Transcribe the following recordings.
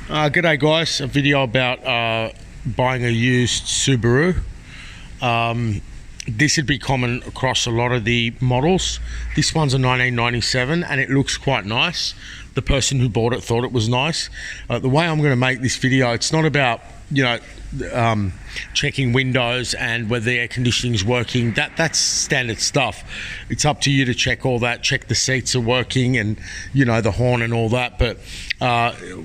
G'day guys, a video about buying a used Subaru. This would be common across a lot of the models. This one's a 1997 and it looks quite nice. The person who bought it thought it was nice. The way I'm going to make this video, it's not about, checking windows and whether the air conditioning is working. That's standard stuff. It's up to you to check all that, check the seats are working and the horn and all that. But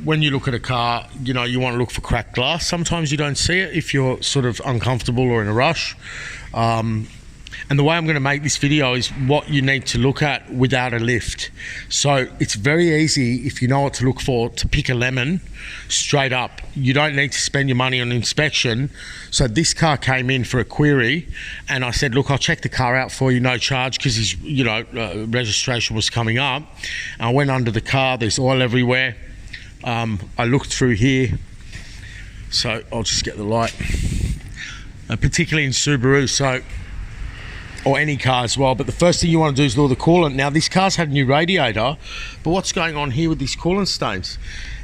when you look at a car, you want to look for cracked glass. Sometimes you don't see it if you're sort of uncomfortable or in a rush. And the way I'm going to make this video is what you need to look at without a lift. So it's very easy, if you know what to look for, to pick a lemon straight up. You don't need to spend your money on inspection. So this car came in for a query and I said, look, I'll check the car out for you, no charge, because his registration was coming up. And I went under the car, there's oil everywhere. I looked through here, so I'll just get the light. Particularly in Subaru, or any car as well, but the first thing you want to do is lower the coolant. Now this car's had a new radiator, but what's going on here with these coolant stains?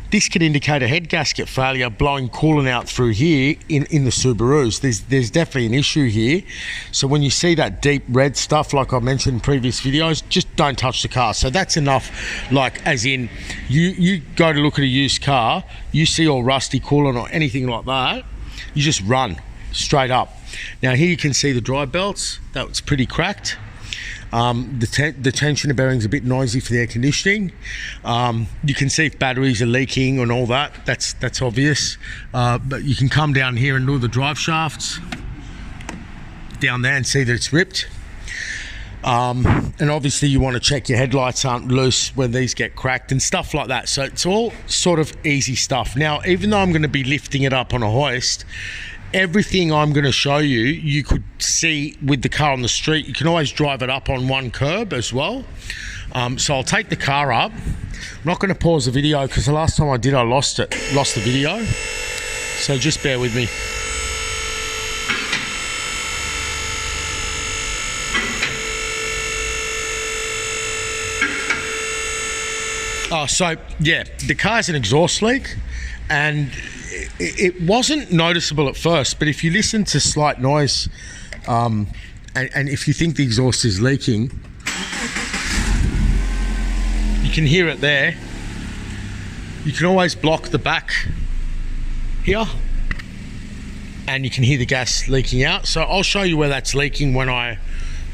This could indicate a head gasket failure, blowing coolant out through here in the Subarus. There's definitely an issue here. So when you see that deep red stuff, like I mentioned in previous videos, just don't touch the car. So that's enough, like as in, you go to look at a used car, you see all rusty coolant or anything like that, you just run straight up. Now here you can see the drive belts, that's pretty cracked. The tensioner bearing's a bit noisy for the air conditioning. You can see if batteries are leaking and all that, that's obvious. But you can come down here and look at the drive shafts down there and see that it's ripped. And obviously you want to check your headlights aren't loose when these get cracked and stuff like that. So it's all sort of easy stuff. Now, even though I'm going to be lifting it up on a hoist, everything I'm going to show you, you could see with the car on the street. You can always drive it up on one curb as well. So I'll take the car up. I'm not going to pause the video because the last time I did, I lost the video. So just bear with me. So yeah, the car's an exhaust leak, and it wasn't noticeable at first, but if you listen to slight noise, and if you think the exhaust is leaking, you can hear it there. You can always block the back here, and you can hear the gas leaking out. So I'll show you where that's leaking when I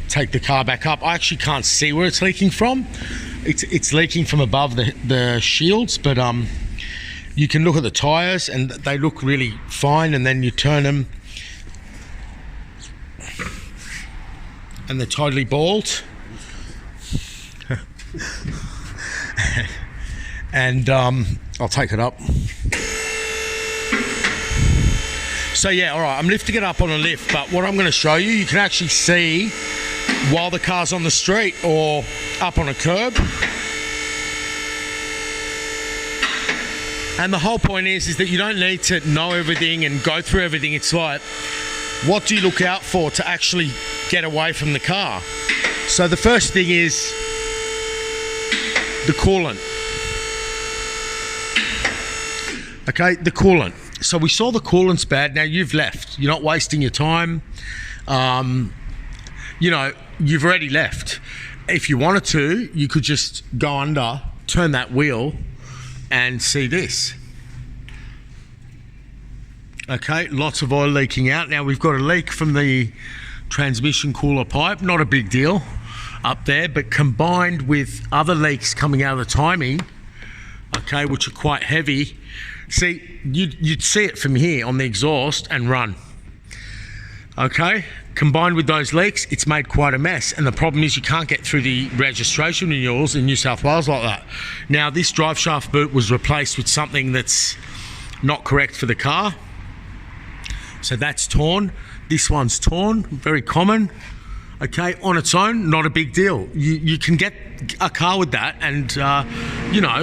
take the car back up. I actually can't see where it's leaking from. It's leaking from above the shields, but you can look at the tires and they look really fine, and then you turn them and they're totally bald. And I'll take it up. So yeah, all right, I'm lifting it up on a lift, but what I'm going to show you, you can actually see while the car's on the street or up on a curb. And the whole point is that you don't need to know everything and go through everything. It's like, what do you look out for to actually get away from the car? So the first thing is the coolant. Okay, the coolant. So we saw the coolant's bad. Now you've left. You're not wasting your time. You've already left. If you wanted to, you could just go under, turn that wheel, and see this. Okay, lots of oil leaking out. Now we've got a leak from the transmission cooler pipe, not a big deal up there, but combined with other leaks coming out of the timing, okay, which are quite heavy. See, you'd see it from here on the exhaust and run. Okay, combined with those leaks, it's made quite a mess. And the problem is you can't get through the registration renewals in New South Wales like that. Now, this drive shaft boot was replaced with something that's not correct for the car. So that's torn. This one's torn, very common. Okay, on its own, not a big deal. You can get a car with that and,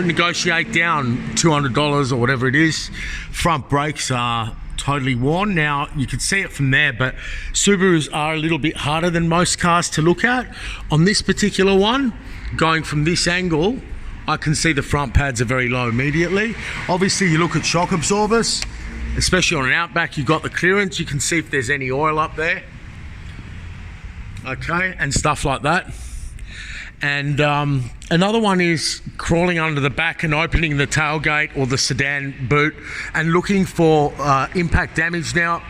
negotiate down $200 or whatever it is. Front brakes are totally worn. Now you can see it from there, but Subarus are a little bit harder than most cars to look at. On this particular one, going from this angle, I can see the front pads are very low immediately. Obviously, you look at shock absorbers, especially on an Outback, you've got the clearance. You can see if there's any oil up there. Okay, and stuff like that. And another one is crawling under the back and opening the tailgate or the sedan boot and looking for impact damage. Now,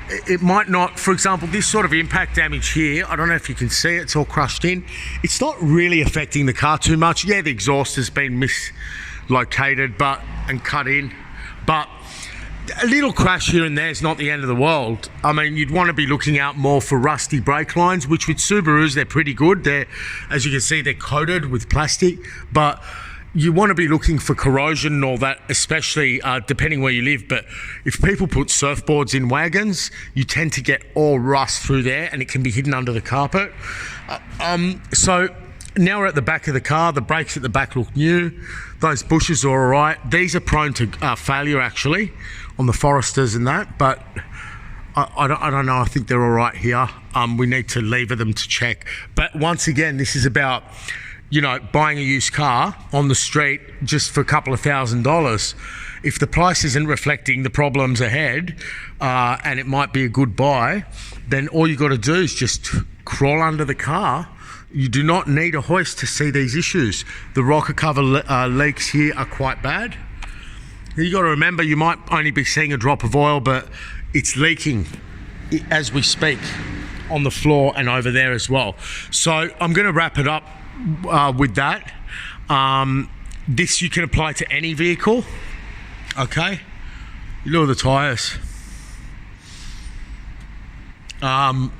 it might not, for example, this sort of impact damage here, I don't know if you can see it, it's all crushed in. It's not really affecting the car too much. Yeah, the exhaust has been mislocated and cut in, but a little crash here and there is not the end of the world. I mean, you'd want to be looking out more for rusty brake lines, which with Subarus, they're pretty good. They're, as you can see, they're coated with plastic, but you want to be looking for corrosion and all that, especially depending where you live. But if people put surfboards in wagons, you tend to get all rust through there and it can be hidden under the carpet. So now we're at the back of the car. The brakes at the back look new. Those bushes are all right. These are prone to failure actually on the Foresters and that, but I don't know. I think they're all right here. We need to lever them to check. But once again, this is about, you know, buying a used car on the street just for a couple of $1,000s. If the price isn't reflecting the problems ahead, and it might be a good buy, then all you got to do is just crawl under the car. You do not need a hoist to see these issues. The rocker cover leaks here are quite bad. You got to remember, you might only be seeing a drop of oil, but it's leaking as we speak on the floor and over there as well. So I'm going to wrap it up with that. This you can apply to any vehicle. Okay, you look at the tires.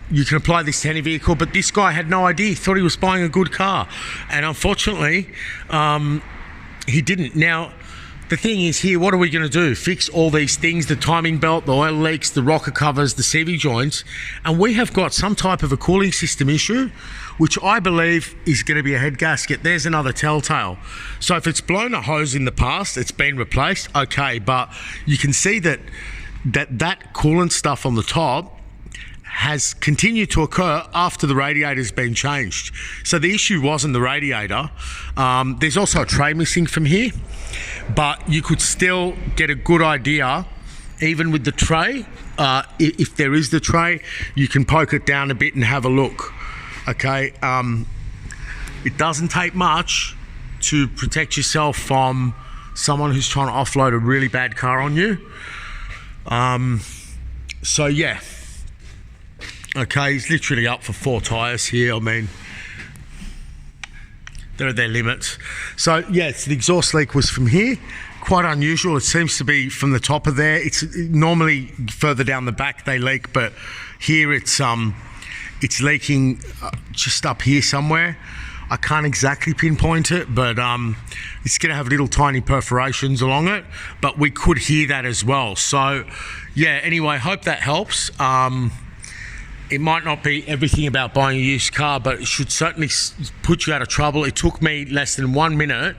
You can apply this to any vehicle, but this guy had no idea. He thought he was buying a good car, and unfortunately, he didn't. Now, the thing is here, what are we going to do? Fix all these things, the timing belt, the oil leaks, the rocker covers, the CV joints, and we have got some type of a cooling system issue, which I believe is going to be a head gasket. There's another telltale. So if it's blown a hose in the past, it's been replaced, okay, but you can see that coolant stuff on the top has continued to occur after the radiator's been changed. So the issue wasn't the radiator. There's also a tray missing from here, but you could still get a good idea, even with the tray. If there is the tray, you can poke it down a bit and have a look. Okay, it doesn't take much to protect yourself from someone who's trying to offload a really bad car on you. So yeah. Okay, he's literally up for 4 tyres here. I mean, they're at their limits. So, yes, the exhaust leak was from here. Quite unusual. It seems to be from the top of there. It's normally further down the back they leak, but here it's leaking just up here somewhere. I can't exactly pinpoint it, but it's going to have little tiny perforations along it, but we could hear that as well. So, yeah, anyway, hope that helps. It might not be everything about buying a used car, but it should certainly put you out of trouble. It took me less than 1 minute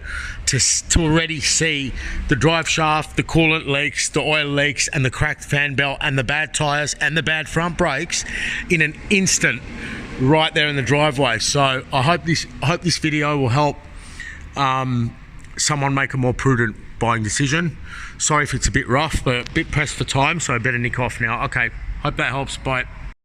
to already see the drive shaft, the coolant leaks, the oil leaks, and the cracked fan belt, and the bad tyres, and the bad front brakes in an instant right there in the driveway. So I hope this video will help someone make a more prudent buying decision. Sorry if it's a bit rough, but a bit pressed for time, so I better nick off now. Okay, hope that helps. Bye.